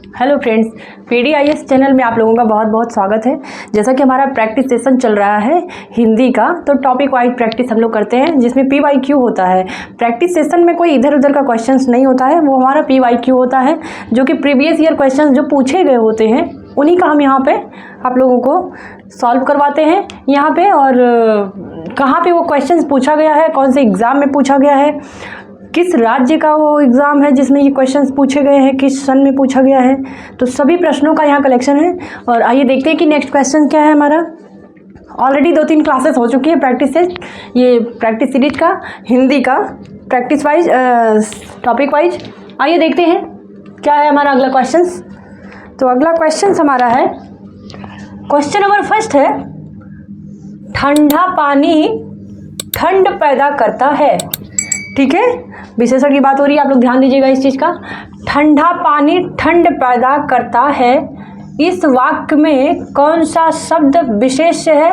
Hello friends, PDIS channel में आप लोगों का बहुत बहुत स्वागत है। जैसा कि हमारा प्रैक्टिस सेशन चल रहा है हिंदी का, तो टॉपिक वाइज प्रैक्टिस हम लोग करते हैं जिसमें PYQ होता है। प्रैक्टिस सेशन में कोई इधर उधर का क्वेश्चंस नहीं होता है, वो हमारा PYQ होता है जो कि प्रीवियस ईयर क्वेश्चंस जो पूछे गए होते हैं उन्हीं का हम यहाँ पे आप लोगों को सॉल्व करवाते हैं यहाँ पे। और कहाँ पे वो क्वेश्चंस पूछा गया है, कौन से एग्ज़ाम में पूछा गया है, किस राज्य का वो एग्ज़ाम है जिसमें ये क्वेश्चंस पूछे गए हैं, किस सन में पूछा गया है, तो सभी प्रश्नों का यहाँ कलेक्शन है। और आइए देखते हैं कि नेक्स्ट क्वेश्चन क्या है हमारा। ऑलरेडी 2-3 क्लासेस हो चुकी है प्रैक्टिस से, ये प्रैक्टिस सीरीज का हिंदी का प्रैक्टिस वाइज टॉपिक वाइज। आइए देखते हैं क्या है हमारा अगला क्वेश्चन। तो अगला क्वेश्चन हमारा है, क्वेश्चन नंबर फर्स्ट है, ठंडा पानी ठंड पैदा करता है। ठीक है, विशेषण की बात हो रही है, आप लोग ध्यान दीजिएगा इस चीज़ का। ठंडा पानी ठंड पैदा करता है, इस वाक्य में कौन सा शब्द विशेष्य है?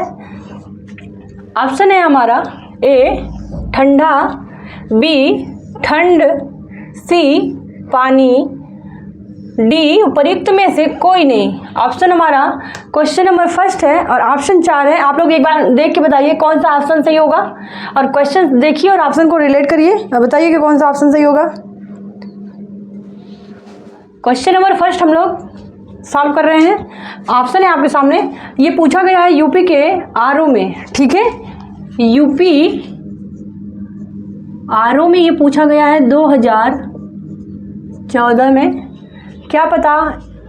ऑप्शन है हमारा ए ठंडा, बी ठंड, सी पानी, डी उपयुक्त में से कोई नहीं। ऑप्शन हमारा क्वेश्चन नंबर फर्स्ट है और ऑप्शन 4 है। आप लोग एक बार देख के बताइए कौन सा ऑप्शन सही होगा, और क्वेश्चन देखिए और ऑप्शन को रिलेट करिए और बताइए कि कौन सा ऑप्शन सही होगा। क्वेश्चन नंबर फर्स्ट हम लोग सॉल्व कर रहे हैं। ऑप्शन है आपके सामने, ये पूछा गया है यूपी के आरओ में। ठीक है, यूपी आरओ में ये पूछा गया है 2014 में। क्या पता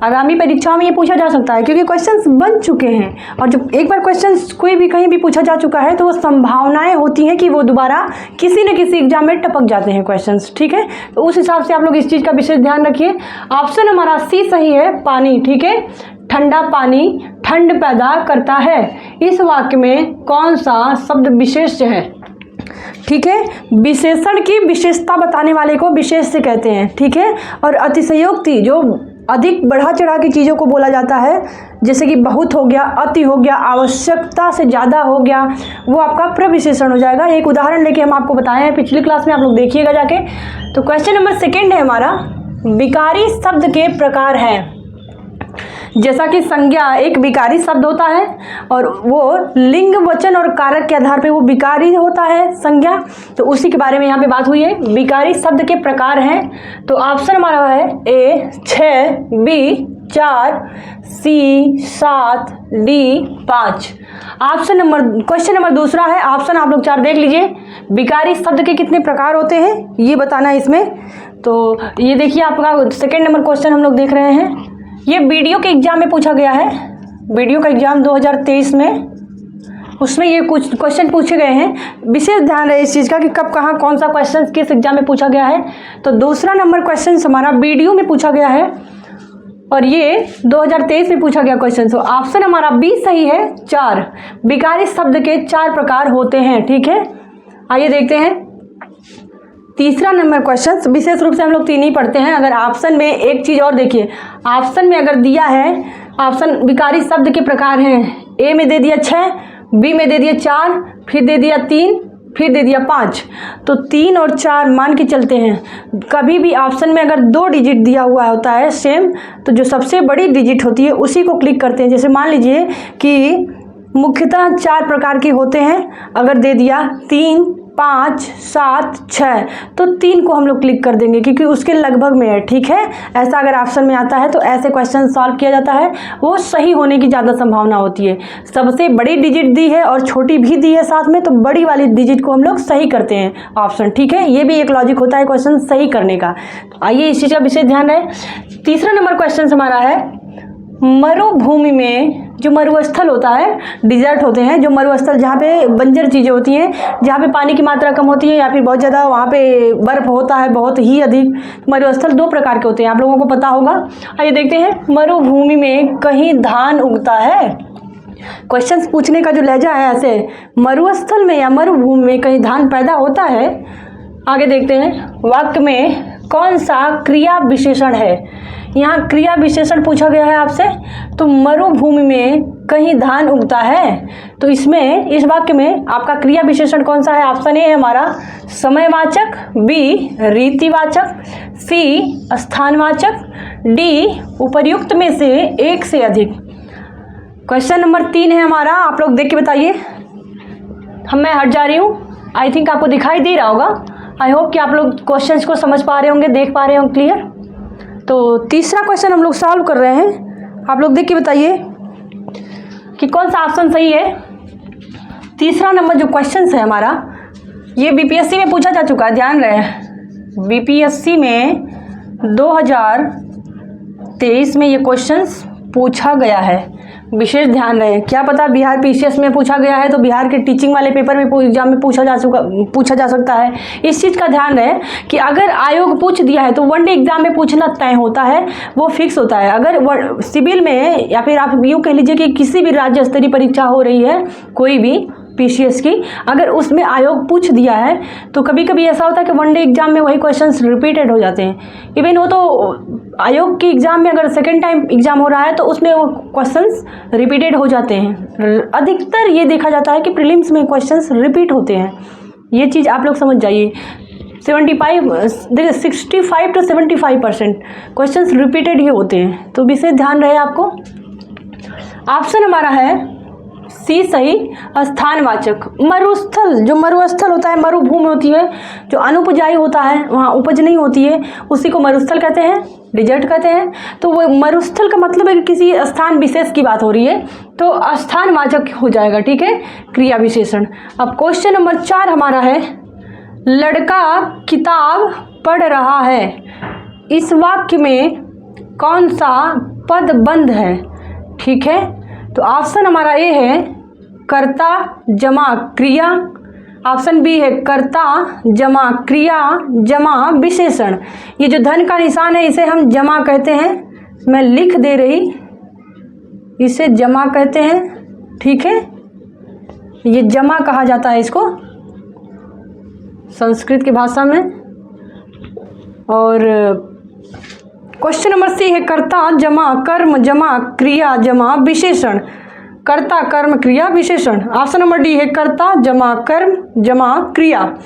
आगामी परीक्षाओं में ये पूछा जा सकता है, क्योंकि क्वेश्चंस बन चुके हैं और जब एक बार क्वेश्चंस कोई भी कहीं भी पूछा जा चुका है तो वो संभावनाएं होती हैं कि वो दोबारा किसी न किसी एग्जाम में टपक जाते हैं क्वेश्चंस। ठीक है, तो उस हिसाब से आप लोग इस चीज़ का विशेष ध्यान रखिए। ऑप्शन हमारा सी सही है, पानी। ठीक है, ठंडा पानी ठंड पैदा करता है, इस वाक्य में कौन सा शब्द विशेष्य है? ठीक है, विशेषण की विशेषता बताने वाले को विशेष्य कहते हैं। ठीक है, और अतिशयोक्ति जो अधिक बढ़ा चढ़ा की चीज़ों को बोला जाता है, जैसे कि बहुत हो गया, अति हो गया, आवश्यकता से ज़्यादा हो गया, वो आपका प्रविशेषण हो जाएगा। एक उदाहरण लेके हम आपको बताए हैं पिछली क्लास में, आप लोग देखिएगा जाके। तो क्वेश्चन नंबर सेकेंड है हमारा, विकारी शब्द के प्रकार हैं। जैसा कि संज्ञा एक विकारी शब्द होता है और वो लिंग, वचन और कारक के आधार पे वो विकारी होता है संज्ञा, तो उसी के बारे में यहाँ पे बात हुई है। विकारी शब्द के प्रकार हैं, तो ऑप्शन हमारा है ए 6, बी 4, सी 7, D 5। Option number question number दूसरा है, ऑप्शन आप लोग 4 देख लीजिए। विकारी शब्द के कितने प्रकार होते हैं ये बताना है इसमें। तो ये देखिए आपका सेकेंड नंबर क्वेश्चन हम लोग देख रहे हैं, ये वीडियो के एग्जाम में पूछा गया है। वीडियो का एग्जाम 2023 में, उसमें ये कुछ क्वेश्चन पूछे गए हैं। विशेष ध्यान रहे इस चीज़ का कि कब कहाँ कौन सा क्वेश्चन किस एग्जाम में पूछा गया है। तो दूसरा नंबर क्वेश्चन हमारा वीडियो में पूछा गया है और ये 2023 में पूछा गया क्वेश्चन। तो ऑप्शन हमारा बी सही है, 4। विकारी शब्द के 4 प्रकार होते हैं। ठीक है, आइए देखते हैं तीसरा नंबर क्वेश्चन। विशेष रूप से हम लोग 3 ही पढ़ते हैं। अगर ऑप्शन में एक चीज़ और देखिए, ऑप्शन में अगर दिया है, ऑप्शन विकारी शब्द के प्रकार हैं, ए में दे दिया 6, बी में दे दिया 4, फिर दे दिया 3, फिर दे दिया 5, तो 3 और 4 मान के चलते हैं। कभी भी ऑप्शन में अगर 2 डिजिट दिया हुआ होता है सेम, तो जो सबसे बड़ी डिजिट होती है उसी को क्लिक करते हैं। जैसे मान लीजिए कि मुख्यतः 4 प्रकार के होते हैं, अगर दे दिया 3, 5, 7, 6, तो 3 को हम लोग क्लिक कर देंगे क्योंकि उसके लगभग में है। ठीक है, ऐसा अगर ऑप्शन में आता है तो ऐसे क्वेश्चन सॉल्व किया जाता है, वो सही होने की ज़्यादा संभावना होती है। सबसे बड़ी डिजिट दी है और छोटी भी दी है साथ में, तो बड़ी वाली डिजिट को हम लोग सही करते हैं ऑप्शन। ठीक है, ये भी एक लॉजिक होता है क्वेश्चन सही करने का। तो आइए इस चीज़ का विशेष ध्यान रहे। तीसरा नंबर क्वेश्चन हमारा है, मरुभूमि में जो मरुस्थल होता है, डिजर्ट होते हैं जो मरुस्थल, जहाँ पे बंजर चीज़ें होती हैं, जहाँ पे पानी की मात्रा कम होती है या फिर बहुत ज़्यादा वहाँ पे बर्फ़ होता है बहुत ही अधिक। मरुस्थल 2 प्रकार के होते हैं, आप लोगों को पता होगा। आइए देखते हैं, मरुभूमि में कहीं धान उगता है। क्वेश्चंस पूछने का जो लहजा है ऐसे, मरुस्थल में या मरुभूमि में कहीं धान पैदा होता है। आगे देखते हैं, वाक्य में कौन सा क्रिया विशेषण है? यहाँ क्रिया विशेषण पूछा गया है आपसे, तो मरुभूमि में कहीं धान उगता है, तो इसमें इस वाक्य में आपका क्रिया विशेषण कौन सा है? ऑप्शन ए है हमारा समयवाचक, बी रीतिवाचक, सी स्थानवाचक, डी उपर्युक्त में से एक से अधिक। क्वेश्चन नंबर 3 है हमारा, आप लोग देख के बताइए। मैं हट जा रही हूँ, आई थिंक आपको दिखाई दे रहा होगा। आई होप कि आप लोग क्वेश्चंस को समझ पा रहे होंगे, देख पा रहे होंगे क्लियर। तो तीसरा क्वेश्चन हम लोग सॉल्व कर रहे हैं, आप लोग देख के बताइए कि कौन सा ऑप्शन सही है। तीसरा नंबर जो क्वेश्चन है हमारा, ये बीपीएससी में पूछा जा चुका है, ध्यान रहे। बीपीएससी में 2023 में ये क्वेश्चंस पूछा गया है, विशेष ध्यान रहे। क्या पता बिहार पीसीएस में पूछा गया है तो बिहार के टीचिंग वाले पेपर में एग्जाम में पूछा जा सकता है। इस चीज़ का ध्यान रहे कि अगर आयोग पूछ दिया है तो वनडे एग्जाम में पूछना तय होता है, वो फिक्स होता है। अगर सिविल में या फिर आप यूँ कह लीजिए कि किसी भी राज्य स्तरीय परीक्षा हो रही है, कोई भी पीसीएस की, अगर उसमें आयोग पूछ दिया है तो कभी कभी ऐसा होता है कि वनडे एग्जाम में वही क्वेश्चंस रिपीटेड हो जाते हैं। इवन वो तो आयोग की एग्ज़ाम में अगर सेकेंड टाइम एग्ज़ाम हो रहा है तो उसमें वो क्वेश्चंस रिपीटेड हो जाते हैं। अधिकतर ये देखा जाता है कि प्रीलिम्स में क्वेश्चंस रिपीट होते हैं, ये चीज़ आप लोग समझ जाइए। 65 to 75% क्वेश्चंस रिपीटेड ही होते हैं, तो विशेष ध्यान रहे आपको। ऑप्शन हमारा है सी सही, स्थानवाचक। मरुस्थल, जो मरुस्थल होता है, मरुभूमि होती है, जो अनुपजाई होता है, वहाँ उपज नहीं होती है, उसी को मरुस्थल कहते हैं, डिजर्ट कहते हैं। तो वो मरुस्थल का मतलब है कि किसी स्थान विशेष की बात हो रही है, तो स्थानवाचक हो जाएगा, ठीक है, क्रिया विशेषण। अब क्वेश्चन नंबर 4 हमारा है, लड़का किताब पढ़ रहा है, इस वाक्य में कौन सा पद बंद है? ठीक है, तो ऑप्शन हमारा ए है कर्ता जमा क्रिया, ऑप्शन बी है कर्ता जमा क्रिया जमा विशेषण। ये जो धन का निशान है इसे हम जमा कहते हैं, मैं लिख दे रही, इसे जमा कहते हैं, ठीक है, ये जमा कहा जाता है इसको संस्कृत की भाषा में। और क्वेश्चन नंबर सी है कर्ता जमा कर्म जमा क्रिया जमा विशेषण, कर्ता कर्म क्रिया विशेषण। ऑप्शन नंबर डी है कर्ता जमा कर्म जमा क्रिया।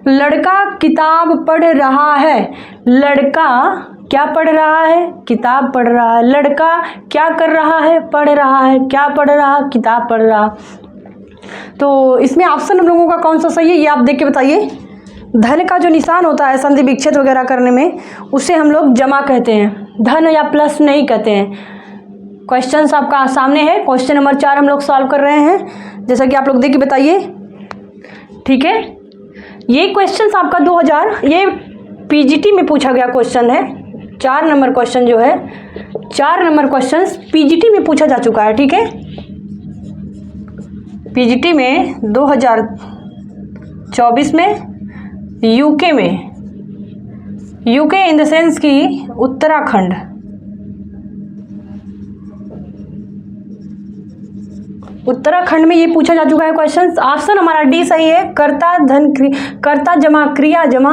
लड़का किताब पढ़ रहा है, लड़का क्या पढ़ रहा है? किताब पढ़ रहा है। लड़का क्या कर रहा है? पढ़ रहा है। क्या पढ़ रहा? किताब पढ़ रहा। तो इसमें ऑप्शन हम लोगों का कौन सा सही है ये आप देख के बताइए। धन का जो निशान होता है संधि विच्छेद वगैरह करने में, उसे हम लोग जमा कहते हैं, धन या प्लस नहीं कहते हैं। क्वेश्चन आपका सामने है, क्वेश्चन नंबर 4 हम लोग सॉल्व कर रहे हैं, जैसा कि आप लोग देख के बताइए, ठीक है। ये क्वेश्चन आपका 2000 ये पीजीटी में पूछा गया क्वेश्चन है। 4 नंबर क्वेश्चन जो है, 4 नंबर क्वेश्चन पीजीटी में पूछा जा चुका है, ठीक है। पीजीटी में 2024 में यूके में, यूके इन द सेंस की उत्तराखंड, उत्तराखंड में ये पूछा जा चुका है क्वेश्चन। ऑप्शन हमारा डी सही है, कर्ता धन कर्ता जमा क्रिया जमा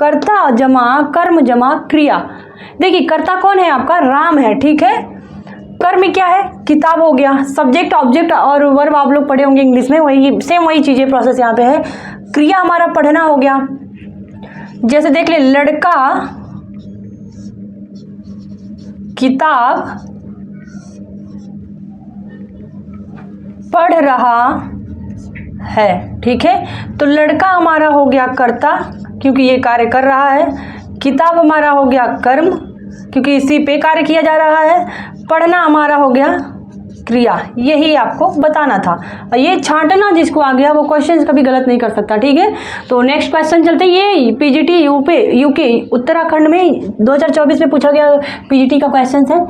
कर्ता जमा कर्म जमा क्रिया। देखिए कर्ता कौन है आपका? राम है, ठीक है। कर्म क्या है? किताब हो गया। सब्जेक्ट ऑब्जेक्ट और वर्ब आप लोग पढ़े होंगे इंग्लिश में, वही सेम वही चीजें प्रोसेस यहाँ पे है। क्रिया हमारा पढ़ना हो गया, जैसे देख ले, लड़का किताब पढ़ रहा है, ठीक है। तो लड़का हमारा हो गया कर्ता क्योंकि ये कार्य कर रहा है, किताब हमारा हो गया कर्म क्योंकि इसी पे कार्य किया जा रहा है, पढ़ना हमारा हो गया क्रिया। यही आपको बताना था, और ये छांटना जिसको आ गया वो क्वेश्चन कभी गलत नहीं कर सकता, ठीक है। तो नेक्स्ट क्वेश्चन चलते हैं, ये पीजीटी यूके उत्तराखंड में 2024 में पूछा गया पीजीटी का क्वेश्चन है।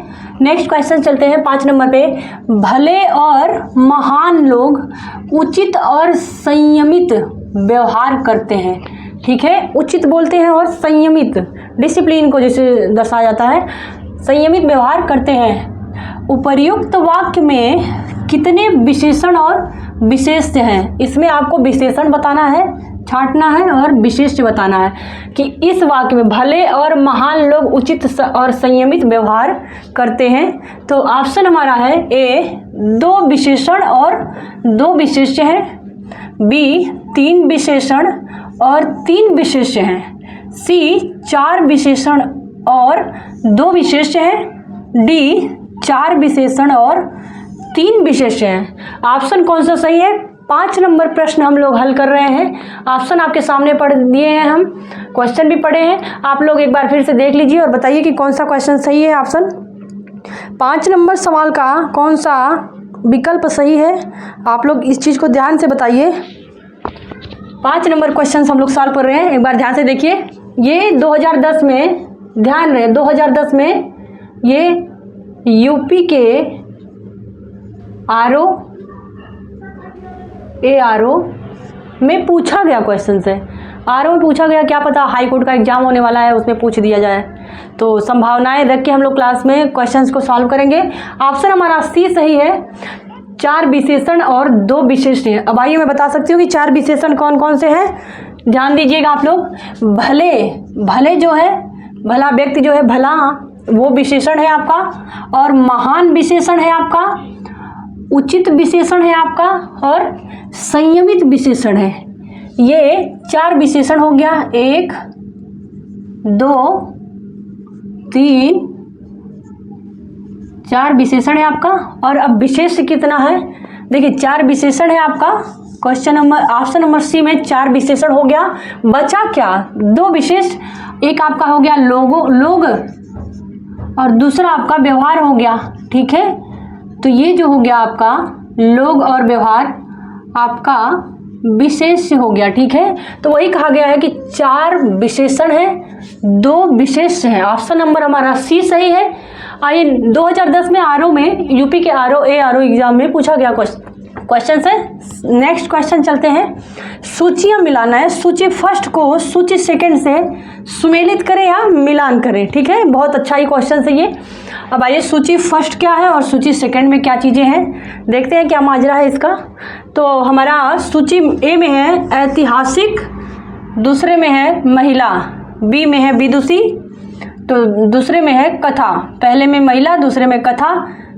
नेक्स्ट क्वेश्चन चलते हैं 5 नंबर पे, भले और महान लोग उचित और संयमित व्यवहार करते हैं, ठीक है। उचित बोलते हैं और संयमित, डिसिप्लिन को जैसे दर्शाया जाता है, संयमित व्यवहार करते हैं। उपर्युक्त वाक्य में कितने विशेषण और विशेष्य हैं? इसमें आपको विशेषण बताना है, छांटना है और विशिष्ट बताना है कि इस वाक्य में भले और महान लोग उचित और संयमित व्यवहार करते हैं। तो ऑप्शन हमारा है ए 2 विशेषण और 2 विशेष्य हैं, बी 3 विशेषण और 3 विशेष्य हैं, सी 4 विशेषण और 2 विशेष्य हैं, डी 4 विशेषण और 3 विशेष्य हैं। ऑप्शन कौन सा सही है? 5 नंबर प्रश्न हम लोग हल कर रहे हैं। ऑप्शन आपके सामने पढ़ दिए हैं, हम क्वेश्चन भी पढ़े हैं, आप लोग एक बार फिर से देख लीजिए और बताइए कि कौन सा क्वेश्चन सही है। ऑप्शन 5 नंबर सवाल का कौन सा विकल्प सही है, आप लोग इस चीज़ को ध्यान से बताइए। 5 नंबर क्वेश्चन हम लोग सॉल्व कर रहे हैं, एक बार ध्यान से देखिए। ये 2010 में, ध्यान रहे 2010 में ये यूपी के आरओ में पूछा गया क्वेश्चन है। आरओ में पूछा गया, क्या पता हाई कोर्ट का एग्जाम होने वाला है उसमें पूछ दिया जाए। तो संभावनाएं रख के हम लोग क्लास में क्वेश्चंस को सॉल्व करेंगे। ऑप्शन हमारा सी सही है, 4 विशेषण और 2 विशेष्य हैं। अब आइए मैं बता सकती हूँ कि 4 विशेषण कौन कौन से हैं, ध्यान दीजिएगा आप लोग। भले जो है, भला व्यक्ति जो है, भला वो विशेषण है आपका, और महान विशेषण है आपका, उचित विशेषण है आपका, और संयमित विशेषण है। ये 4 विशेषण हो गया, 1 2 3 4 विशेषण है आपका। और अब विशेष्य कितना है, देखिए 4 विशेषण है आपका। Question number, option number C में 4 विशेषण हो गया, बचा क्या? 2 विशेष, एक आपका हो गया लोग और दूसरा आपका व्यवहार हो गया, ठीक है। तो ये जो हो गया आपका लोग और व्यवहार आपका विशेष हो गया, ठीक है। तो वही कहा गया है कि 4 विशेषण है, 2 विशेष हैं। ऑप्शन नंबर हमारा सी सही है। आइए 2010 में आरओ में, यूपी के आरओ एग्जाम में पूछा गया क्वेश्चन है। नेक्स्ट क्वेश्चन चलते हैं। सूचियाँ मिलाना है, सूची फर्स्ट को सूची सेकंड से सुमेलित करें या मिलान करें, ठीक है। बहुत अच्छा ही क्वेश्चन है ये। अब आइए सूची फर्स्ट क्या है और सूची सेकंड में क्या चीज़ें हैं, देखते हैं क्या माजरा है इसका। तो हमारा सूची ए में है ऐतिहासिक, दूसरे में है महिला, बी में है विदुषी, तो दूसरे में है कथा, पहले में महिला दूसरे में कथा,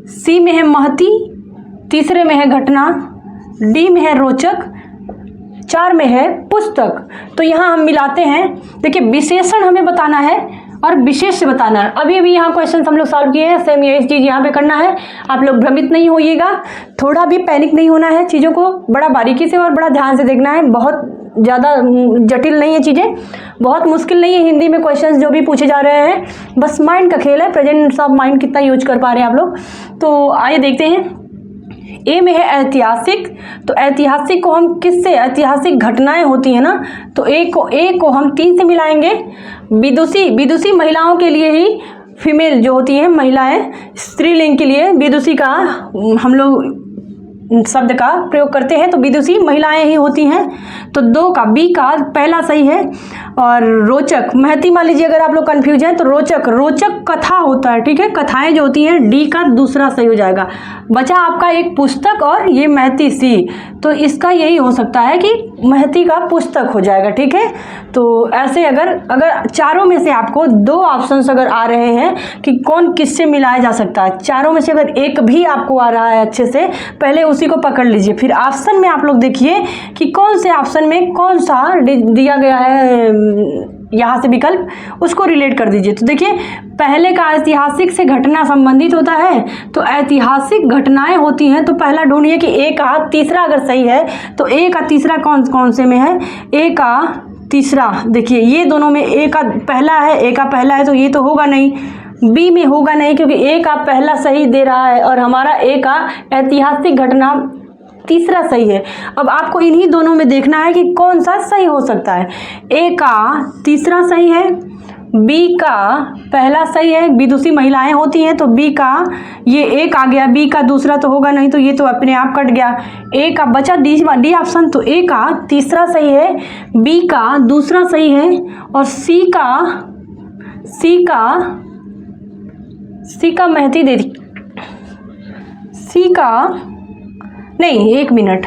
सी में है महती, तीसरे में है घटना, डी में है रोचक, 4 में है पुस्तक। तो यहाँ हम मिलाते हैं। देखिए विशेषण हमें बताना है और विशेष बताना है। अभी अभी यहाँ क्वेश्चन हम लोग सॉल्व किए हैं, सेम ये चीज़ यहाँ पे करना है। आप लोग भ्रमित नहीं होइएगा, थोड़ा भी पैनिक नहीं होना है, चीज़ों को बड़ा बारीकी से और बड़ा ध्यान से देखना है। बहुत ज़्यादा जटिल नहीं है चीज़ें, बहुत मुश्किल नहीं है। हिंदी में क्वेश्चंस जो भी पूछे जा रहे हैं, बस माइंड का खेल है, प्रेजेंस ऑफ माइंड कितना यूज कर पा रहे हैं आप लोग। तो आइए देखते हैं। ए में है ऐतिहासिक, तो ऐतिहासिक को हम किससे, ऐतिहासिक घटनाएं होती है ना, तो ए को हम 3 से मिलाएंगे। विदुषी महिलाओं के लिए ही, फीमेल जो होती हैं महिलाएं, स्त्रीलिंग के लिए विदुषी का हम लोग शब्द का प्रयोग करते हैं, तो विदुषी महिलाएं ही होती हैं। तो 2 का, बी का पहला सही है। और रोचक, महती मान लीजिए अगर आप लोग कंफ्यूज हैं तो रोचक कथा होता है, ठीक है, कथाएं जो होती हैं, डी का दूसरा सही हो जाएगा। बचा आपका एक पुस्तक और ये महती सी, तो इसका यही हो सकता है कि महती का पुस्तक हो जाएगा, ठीक है। तो ऐसे अगर चारों में से आपको 2 ऑप्शंस अगर आ रहे हैं कि कौन किससे मिलाया जा सकता है, चारों में से अगर एक भी आपको आ रहा है अच्छे से, पहले उसी को पकड़ लीजिए, फिर ऑप्शन में आप लोग देखिए कि कौन से ऑप्शन में कौन सा दिया गया है यहाँ से विकल्प, उसको रिलेट कर दीजिए। तो देखिए पहले का ऐतिहासिक से घटना संबंधित होता है, तो ऐतिहासिक घटनाएं होती हैं, तो पहला ढूंढिए कि ए का तीसरा अगर सही है तो ए का तीसरा कौन से में है, ए का तीसरा। देखिए ये दोनों में ए का पहला है, ए का पहला है, तो ये तो होगा नहीं, बी में होगा नहीं क्योंकि ए का पहला सही दे रहा है और हमारा ए का ऐतिहासिक घटना तीसरा सही है। अब आपको इन्हीं दोनों में देखना है कि कौन सा सही हो सकता है। ए का तीसरा सही है, बी का पहला सही है, विदुषी महिलाएं होती हैं, तो बी का ये एक आ गया, बी का दूसरा तो होगा नहीं, तो ये तो अपने आप कट गया। ए का बचा डी ऑप्शन, तो ए का तीसरा सही है, बी का दूसरा सही है, और सी का महती दे दी, सी का नहीं, एक मिनट,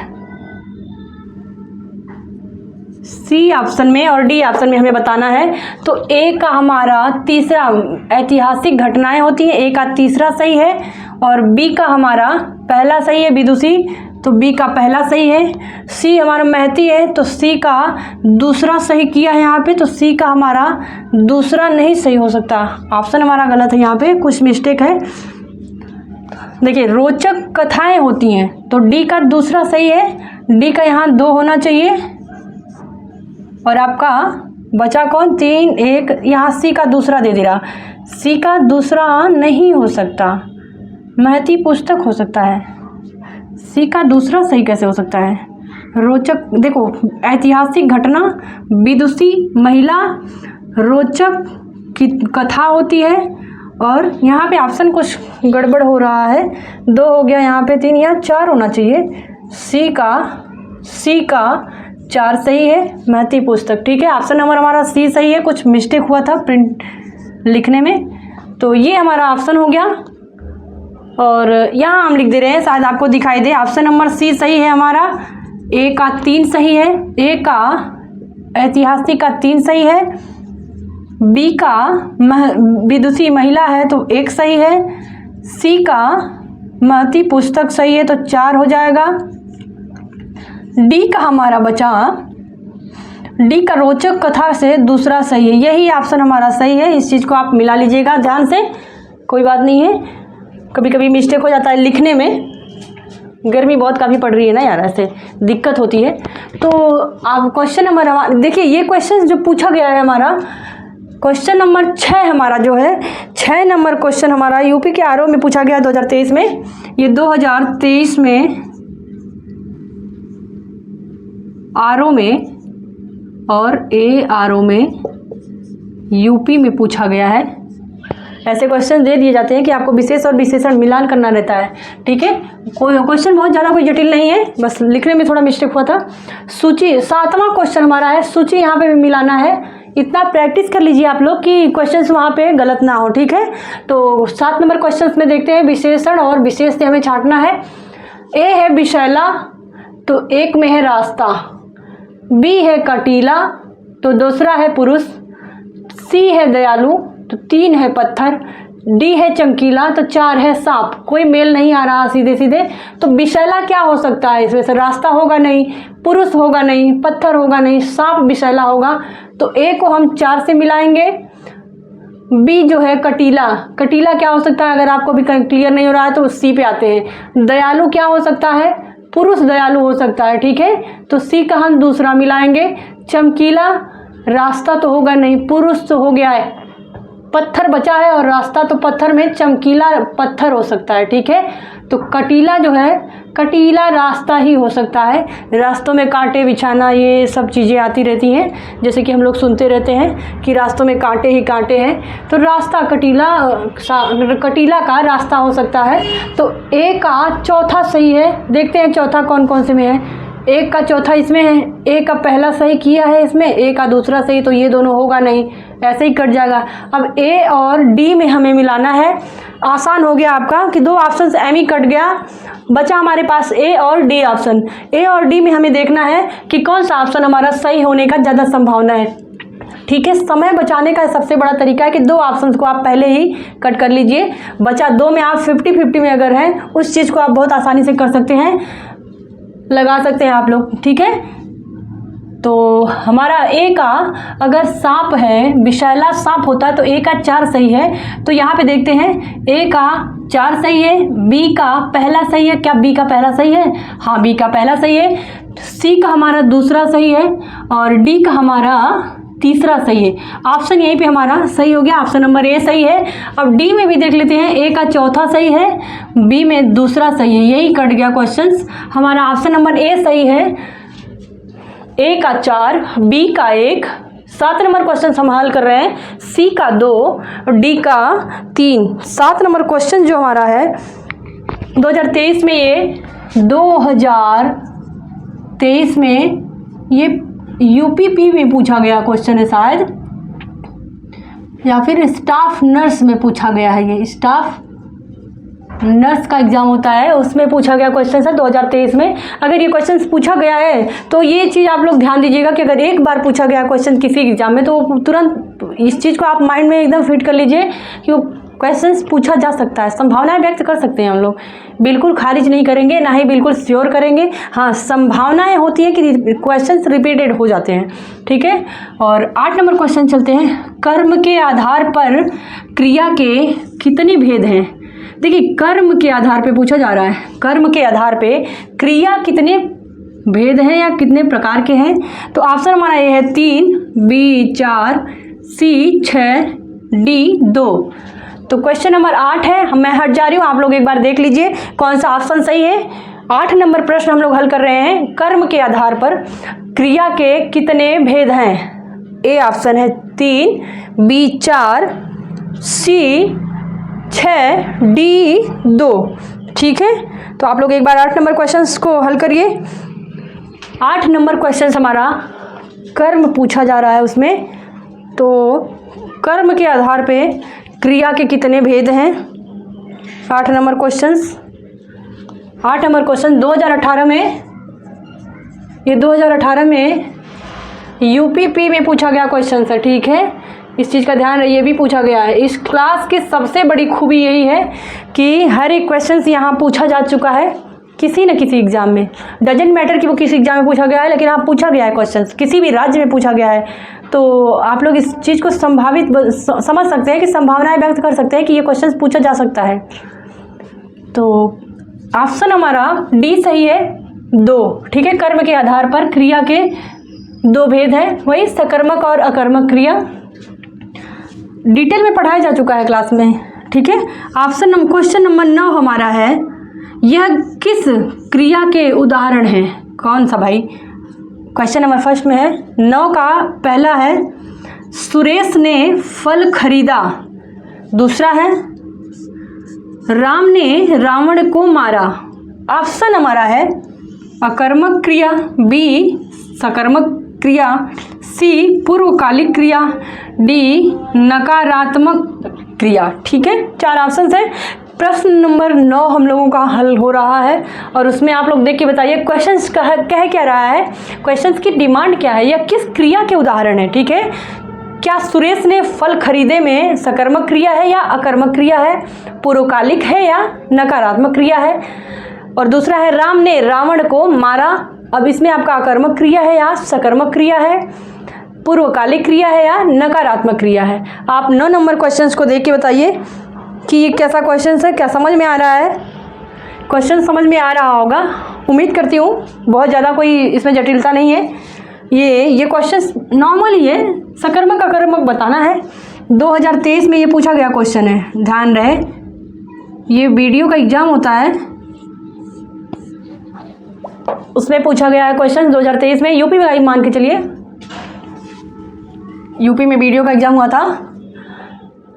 सी ऑप्शन में और डी ऑप्शन में हमें बताना है। तो ए का हमारा तीसरा ऐतिहासिक घटनाएं होती हैं, ए का तीसरा सही है और बी का हमारा पहला सही है विदुषी, तो बी का पहला सही है। सी हमारा महती है तो सी का दूसरा सही किया है यहाँ पे, तो सी का हमारा दूसरा नहीं सही हो सकता, ऑप्शन हमारा गलत है, यहाँ पे कुछ मिस्टेक है। देखिए रोचक कथाएं होती हैं तो डी का दूसरा सही है, डी का यहाँ 2 होना चाहिए और आपका बचा कौन 3 1, यहाँ सी का दूसरा दे दे रहा, सी का दूसरा नहीं हो सकता, महती पुस्तक हो सकता है, सी का दूसरा सही कैसे हो सकता है। रोचक देखो ऐतिहासिक घटना, विदुषी महिला, रोचक की कथा होती है और यहाँ पे ऑप्शन कुछ गड़बड़ हो रहा है, 2 हो गया यहाँ पे 3 या 4 होना चाहिए, सी का 4 सही है, महती पुस्तक, ठीक है। ऑप्शन नंबर हमारा सी सही है, कुछ मिस्टेक हुआ था प्रिंट लिखने में, तो ये हमारा ऑप्शन हो गया और यहाँ हम लिख दे रहे हैं, शायद आपको दिखाई दे। ऑप्शन नंबर सी सही है हमारा, ए का 3 सही है, ए का ऐतिहासिक का 3 सही है, बी का विदुषी महिला है तो 1 सही है, सी का महती पुस्तक सही है तो 4 हो जाएगा, डी का हमारा बचा, डी का रोचक कथा से दूसरा सही है, यही ऑप्शन हमारा सही है। इस चीज़ को आप मिला लीजिएगा ध्यान से, कोई बात नहीं है, कभी कभी मिस्टेक हो जाता है लिखने में, गर्मी बहुत काफ़ी पड़ रही है ना यार, ऐसे दिक्कत होती है। तो आप क्वेश्चन नंबर देखिए, ये क्वेश्चन जो पूछा गया है हमारा क्वेश्चन नंबर 6 हमारा जो है 6 नंबर क्वेश्चन हमारा यूपी के आरओ में पूछा गया 2023 में, ये 2023 में आरओ में और ए आरओ में यूपी में पूछा गया है। ऐसे क्वेश्चन दे दिए जाते हैं कि आपको विशेष और विशेषण मिलान करना रहता है, ठीक है। कोई क्वेश्चन बहुत ज़्यादा कोई जटिल नहीं है, बस लिखने में थोड़ा मिस्टेक हुआ था। सूची 7वां क्वेश्चन हमारा है, सूची यहाँ पे भी मिलाना है, इतना प्रैक्टिस कर लीजिए आप लोग कि क्वेश्चंस वहाँ पे गलत ना हो, ठीक है। तो 7 नंबर क्वेश्चंस में देखते हैं, विशेषण और विशेष से हमें छांटना है। ए है विशैला तो 1 में है रास्ता, बी है कटीला तो दूसरा है पुरुष, सी है दयालु तो 3 है पत्थर, डी है चमकीला तो 4 है सांप। कोई मेल नहीं आ रहा सीधे सीधे, तो विशैला क्या हो सकता है इसमें से, रास्ता होगा नहीं, पुरुष होगा नहीं, पत्थर होगा नहीं, सांप विशैला होगा, तो ए को हम 4 से मिलाएंगे। बी जो है कटीला, कटीला क्या हो सकता है, अगर आपको भी क्लियर नहीं हो रहा है तो सी पे आते हैं। दयालु क्या हो सकता है, पुरुष दयालु हो सकता है, ठीक है, तो सी का हम दूसरा मिलाएंगे। चमकीला रास्ता तो होगा नहीं, पुरुष तो हो गया है, पत्थर बचा है और रास्ता तो पत्थर में चमकीला पत्थर हो सकता है, ठीक है। तो कटीला जो है, कटीला रास्ता ही हो सकता है, रास्तों में कांटे बिछाना ये सब चीज़ें आती रहती हैं, जैसे कि हम लोग सुनते रहते हैं कि रास्तों में कांटे ही कांटे हैं, तो रास्ता कटीला का रास्ता हो सकता है। तो ए का चौथा सही है, देखते हैं चौथा कौन कौन से में है। एक का चौथा इसमें है, ए का पहला सही किया है इसमें, ए का दूसरा सही, तो ये दोनों होगा नहीं, ऐसे ही कट जाएगा। अब ए और डी में हमें मिलाना है, आसान हो गया आपका कि 2 ऑप्शन एम ही कट गया, बचा हमारे पास ए और डी ऑप्शन। ए और डी में हमें देखना है कि कौन सा ऑप्शन हमारा सही होने का ज़्यादा संभावना है, ठीक है। समय बचाने का सबसे बड़ा तरीका है कि 2 ऑप्शंस को आप पहले ही कट कर लीजिए, बचा 2 में आप 50-50 में अगर है उस चीज़ को आप बहुत आसानी से कर सकते हैं, लगा सकते हैं आप लोग, ठीक है। तो हमारा ए का अगर सांप है, विशैला सांप होता है तो ए का 4 सही है, तो यहाँ पे देखते हैं ए का 4 सही है, बी का पहला सही है, क्या बी का पहला सही है, हाँ बी का पहला सही है, सी का हमारा दूसरा सही है और डी का हमारा तीसरा सही है। ऑप्शन यहीं पे हमारा सही हो गया, ऑप्शन नंबर ए सही है। अब डी में भी देख लेते हैं, ए का चौथा सही है, बी में दूसरा सही है, यही कट गया क्वेश्चंस। हमारा ऑप्शन नंबर ए सही है, ए का 4, बी का 1, 7 नंबर क्वेश्चन हम हल कर रहे हैं, सी का 2 और डी का 3। 7 नंबर क्वेश्चन जो हमारा है 2023 में, ये 2023 में ये यूपीपी में पूछा गया क्वेश्चन है शायद, या फिर स्टाफ नर्स में पूछा गया है, ये स्टाफ नर्स का एग्ज़ाम होता है, उसमें पूछा गया क्वेश्चन है 2023 में। अगर ये क्वेश्चन पूछा गया है तो ये चीज़ आप लोग ध्यान दीजिएगा कि अगर एक बार पूछा गया क्वेश्चन किसी एग्ज़ाम में तो तुरंत इस चीज़ को आप माइंड में एकदम फिट कर लीजिए कि वो क्वेश्चन पूछा जा सकता है। संभावनाएं व्यक्त कर सकते हैं हम लोग, बिल्कुल खारिज नहीं करेंगे, ना ही बिल्कुल श्योर करेंगे। हाँ, संभावनाएं होती हैं कि क्वेश्चंस रिपीटेड हो जाते हैं, ठीक है। और 8 नंबर क्वेश्चन चलते हैं। कर्म के आधार पर क्रिया के कितने भेद हैं? देखिए, कर्म के आधार पे पूछा जा रहा है, कर्म के आधार पे क्रिया कितने भेद हैं या कितने प्रकार के हैं? तो ऑप्शन हमारा ये है 3, बी 4, सी 6, डी 2। तो क्वेश्चन नंबर 8 है, मैं हट जा रही हूँ, आप लोग एक बार देख लीजिए कौन सा ऑप्शन सही है। 8 नंबर प्रश्न हम लोग हल कर रहे हैं, कर्म के आधार पर क्रिया के कितने भेद हैं? ए ऑप्शन है 3, बी 4, सी 6, डी 2, ठीक है। तो आप लोग एक बार 8 नंबर क्वेश्चंस को हल करिए। 8 नंबर क्वेश्चंस हमारा कर्म पूछा जा रहा है उसमें। तो कर्म के आधार पे क्रिया के कितने भेद हैं? 8 नंबर क्वेश्चंस। 8 नंबर क्वेश्चन 2018 में, ये 2018 में यूपीपी में पूछा गया क्वेश्चन है, ठीक है। इस चीज़ का ध्यान रहे, ये भी पूछा गया है। इस क्लास की सबसे बड़ी खूबी यही है कि हर एक क्वेश्चन यहाँ पूछा जा चुका है किसी न किसी एग्जाम में। डजेंट मैटर कि वो किसी एग्जाम में पूछा गया है, लेकिन हाँ पूछा गया है क्वेश्चन, किसी भी राज्य में पूछा गया है। तो आप लोग इस चीज़ को संभावित समझ सकते हैं कि संभावनाएं व्यक्त कर सकते हैं कि ये क्वेश्चन पूछा जा सकता है। तो ऑप्शन हमारा डी सही है, 2, ठीक है। कर्म के आधार पर क्रिया के 2 भेद हैं, वही सकर्मक और अकर्मक क्रिया। डिटेल में पढ़ाया जा चुका है क्लास में, ठीक है। क्वेश्चन नंबर 9 हमारा है, यह किस क्रिया के उदाहरण हैं? कौन सा भाई? क्वेश्चन नंबर फर्स्ट में है 9 का पहला है सुरेश ने फल खरीदा, दूसरा है राम ने रावण को मारा। ऑप्शन हमारा है अकर्मक क्रिया, बी सकर्मक क्रिया, सी पूर्वकालिक क्रिया, डी नकारात्मक क्रिया, ठीक है। 4 ऑप्शन है। प्रश्न नंबर 9 हम लोगों का हल हो रहा है और उसमें आप लोग देख के बताइए क्वेश्चंस कह क्या रहा है, क्वेश्चंस की डिमांड क्या है या किस क्रिया के उदाहरण है, ठीक है। क्या सुरेश ने फल खरीदे में सकर्मक क्रिया है या अकर्मक क्रिया है, पूर्वकालिक है या नकारात्मक क्रिया है। और दूसरा है राम ने रावण को मारा, अब इसमें आपका अकर्मक क्रिया है या सकर्मक क्रिया है, पूर्वकालिक क्रिया है या नकारात्मक क्रिया है। आप 9 नंबर क्वेश्चंस को देख के बताइए कि ये कैसा क्वेश्चन है, क्या समझ में आ रहा है। क्वेश्चन समझ में आ रहा होगा, उम्मीद करती हूँ, बहुत ज़्यादा कोई इसमें जटिलता नहीं है। ये क्वेश्चन नॉर्मल ही है, सकर्मक अकर्मक बताना है। 2023 में ये पूछा गया क्वेश्चन है, ध्यान रहे। ये वीडियो का एग्ज़ाम होता है, उसमें पूछा गया है क्वेश्चन 2023 में। यूपी में मान के चलिए, यूपी में वीडियो का एग्ज़ाम हुआ था,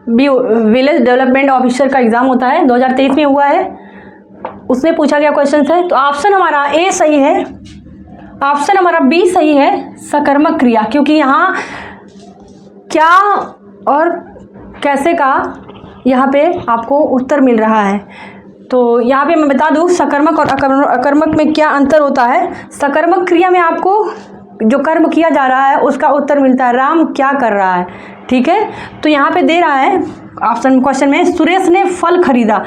विलेज डेवलपमेंट ऑफिसर का एग्ज़ाम होता है, 2023 में हुआ है, उसमें पूछा गया क्वेश्चन है। तो ऑप्शन हमारा ए सही है, ऑप्शन हमारा बी सही है, सकर्मक क्रिया, क्योंकि यहाँ क्या और कैसे का यहाँ पे आपको उत्तर मिल रहा है। तो यहाँ पे मैं बता दूँ सकर्मक और अकर्मक में क्या अंतर होता है। सकर्मक क्रिया में आपको जो कर्म किया जा रहा है उसका उत्तर मिलता है, राम क्या कर रहा है, ठीक है। तो यहाँ पे दे रहा है ऑप्शन क्वेश्चन में, सुरेश ने फल खरीदा।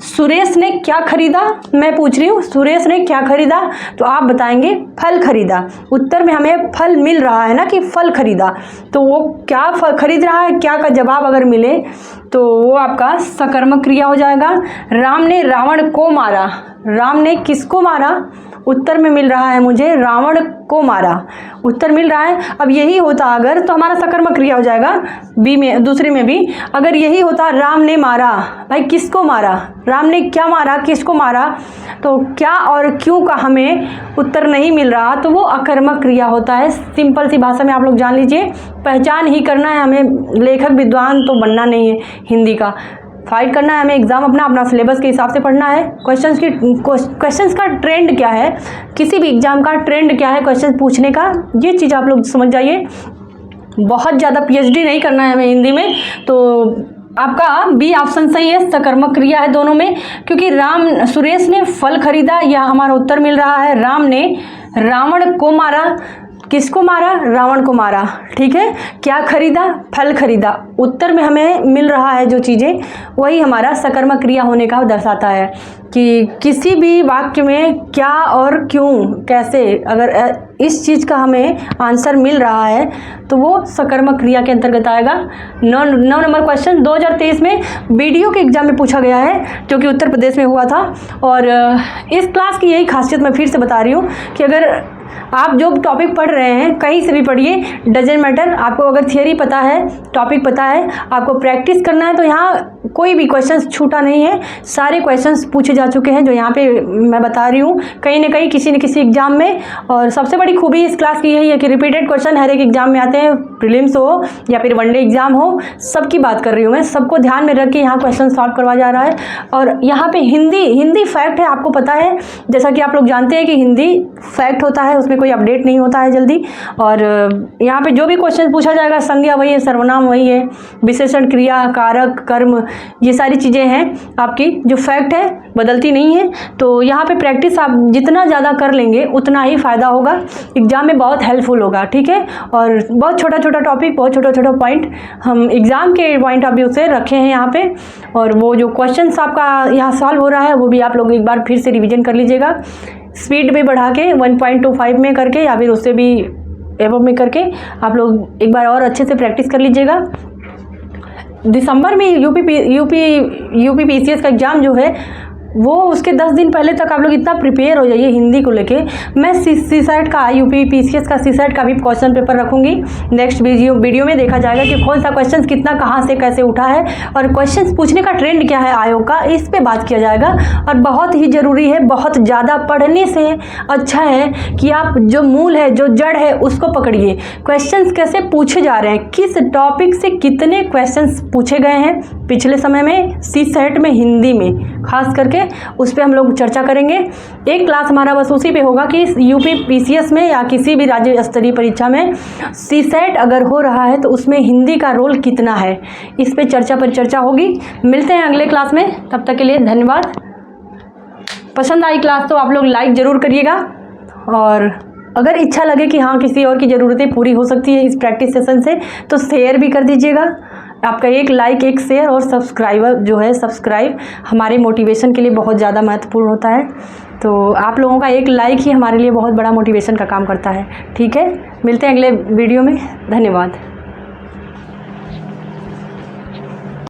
सुरेश ने क्या खरीदा, मैं पूछ रही हूँ, सुरेश ने क्या खरीदा, तो आप बताएंगे फल खरीदा। उत्तर में हमें फल मिल रहा है ना कि फल खरीदा, तो वो क्या फल खरीद रहा है, क्या का जवाब अगर मिले तो वो आपका सकर्मक क्रिया हो जाएगा। राम ने रावण को मारा, राम ने किसको मारा, उत्तर में मिल रहा है मुझे रावण को मारा, उत्तर मिल रहा है। अब यही होता अगर तो हमारा सकर्मक क्रिया हो जाएगा बी में, दूसरे में भी। अगर यही होता राम ने मारा, भाई किसको मारा, राम ने क्या मारा, किसको मारा, तो क्या और क्यों का हमें उत्तर नहीं मिल रहा, तो वो अकर्मक क्रिया होता है। सिंपल सी भाषा में आप लोग जान लीजिए, पहचान ही करना है हमें, लेखक विद्वान तो बनना नहीं है, हिंदी का फाइट करना है हमें, एग्ज़ाम अपना सिलेबस के हिसाब से पढ़ना है। क्वेश्चंस का ट्रेंड क्या है, किसी भी एग्ज़ाम का ट्रेंड क्या है क्वेश्चन पूछने का, ये चीज़ आप लोग समझ जाइए। बहुत ज़्यादा पीएचडी नहीं करना है हमें हिंदी में, तो आपका बी ऑप्शन सही है, सकर्मक क्रिया है दोनों में, क्योंकि सुरेश ने फल खरीदा, यह हमारा उत्तर मिल रहा है। राम ने रावण को मारा, किसको मारा? रावण को मारा। ठीक है, क्या खरीदा? फल खरीदा। उत्तर में हमें मिल रहा है जो चीज़ें, वही हमारा सकर्मक क्रिया होने का दर्शाता है कि किसी भी वाक्य में क्या और क्यों, कैसे, अगर इस चीज़ का हमें आंसर मिल रहा है तो वो सकर्मक क्रिया के अंतर्गत आएगा। 9 नंबर क्वेश्चन 2023 में बीडीओ के एग्जाम में पूछा गया है, जो कि उत्तर प्रदेश में हुआ था। और इस क्लास की यही खासियत मैं फिर से बता रही हूँ कि अगर आप जो टॉपिक पढ़ रहे हैं कहीं से भी पढ़िए, डजेंट मैटर, आपको अगर थियरी पता है, टॉपिक पता है, आपको प्रैक्टिस करना है, तो यहाँ कोई भी क्वेश्चंस छूटा नहीं है। सारे क्वेश्चंस पूछे जा चुके हैं जो यहाँ पे मैं बता रही हूँ, कहीं ना कहीं किसी न किसी एग्जाम में। और सबसे बड़ी खूबी इस क्लास की यही है कि रिपीटेड क्वेश्चन हर एक एग्जाम में आते हैं, प्रीलिम्स हो या फिर वनडे एग्जाम हो, सबकी बात कर रही हूँ मैं, सबको ध्यान में रख के यहाँ क्वेश्चन सॉल्व करवाया जा रहा है। और यहाँ पे हिंदी फैक्ट है, आपको पता है, जैसा कि आप लोग जानते हैं कि हिंदी फैक्ट होता है, उसमें कोई अपडेट नहीं होता है जल्दी। और यहाँ पे जो भी क्वेश्चन पूछा जाएगा, संज्ञा वही है, सर्वनाम वही है, विशेषण, क्रिया, कारक, कर्म, ये सारी चीज़ें हैं आपकी, जो फैक्ट है बदलती नहीं है। तो यहाँ पे प्रैक्टिस आप जितना ज़्यादा कर लेंगे उतना ही फ़ायदा होगा, एग्ज़ाम में बहुत हेल्पफुल होगा। ठीक है, और बहुत छोटा छोटा टॉपिक, बहुत छोटा छोटा पॉइंट हम एग्ज़ाम के पॉइंट ऑफ व्यू से रखे हैं यहाँ पे। और वो जो क्वेश्चन आपका यहाँ सॉल्व हो रहा है वो भी आप लोग एक बार फिर से रिविजन कर लीजिएगा, स्पीड में बढ़ा के 1.25 में करके या फिर उससे भी एबव में करके आप लोग एक बार और अच्छे से प्रैक्टिस कर लीजिएगा। दिसंबर में यूपी पीसीएस का एग्ज़ाम जो है वो उसके 10 दिन पहले तक आप लोग इतना प्रिपेयर हो जाइए हिंदी को लेके। मैं सीसेट का, यूपी पीसीएस का सीसेट का भी क्वेश्चन पेपर रखूँगी, नेक्स्ट वीडियो में देखा जाएगा कि कौन सा क्वेश्चन कितना कहाँ से कैसे उठा है और क्वेश्चन पूछने का ट्रेंड क्या है आयोग का, इस पे बात किया जाएगा। और बहुत ही ज़रूरी है, बहुत ज़्यादा पढ़ने से अच्छा है कि आप जो मूल है, जो जड़ है, उसको पकड़िए। क्वेश्चन कैसे पूछे जा रहे हैं, किस टॉपिक से कितने क्वेश्चन पूछे गए हैं पिछले समय में सीसेट में, हिंदी में खास करके, उस पर हम लोग चर्चा करेंगे। एक क्लास हमारा बस उसी पे होगा कि यूपी पीसीएस में या किसी भी राज्य स्तरीय परीक्षा में सीसेट अगर हो रहा है तो उसमें हिंदी का रोल कितना है, इस पे चर्चा होगी। मिलते हैं अगले क्लास में, तब तक के लिए धन्यवाद। पसंद आई क्लास तो आप लोग लाइक ज़रूर करिएगा, और अगर इच्छा लगे कि हाँ किसी और की ज़रूरतें पूरी हो सकती है इस प्रैक्टिस सेशन से, तो शेयर भी कर दीजिएगा। आपका एक लाइक, एक शेयर और सब्सक्राइब हमारे मोटिवेशन के लिए बहुत ज़्यादा महत्वपूर्ण होता है। तो आप लोगों का एक लाइक ही हमारे लिए बहुत बड़ा मोटिवेशन का काम करता है। ठीक है, मिलते हैं अगले वीडियो में, धन्यवाद।